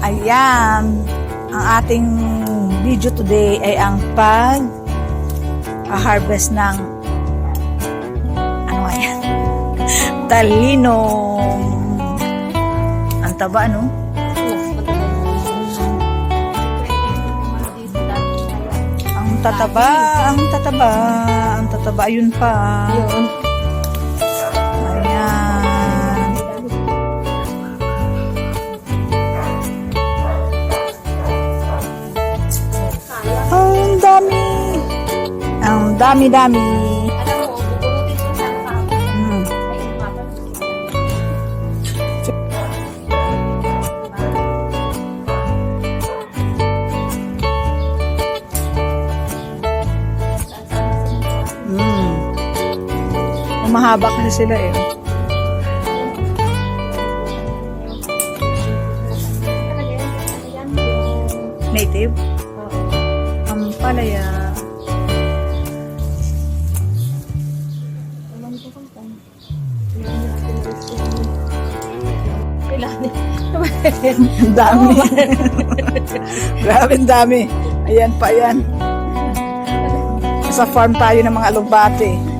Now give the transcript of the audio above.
Ayan, ang ating video today ay ang pag-harvest ng ano ayan? Talinong. Ang taba, no? Ang tataba, ang tataba, ang tataba, ayun pa. Yun. Ayan. Ang dami. Ang dami-dami. Alam mo, bubunutin ko sa kahapon. Hmm. Ay, kahapon. Mahaba kasi sila eh. Native? Ang palaya. Ang dami. Grabe ang dami. Ayan pa yan. Sa farm tayo ng mga alugbate.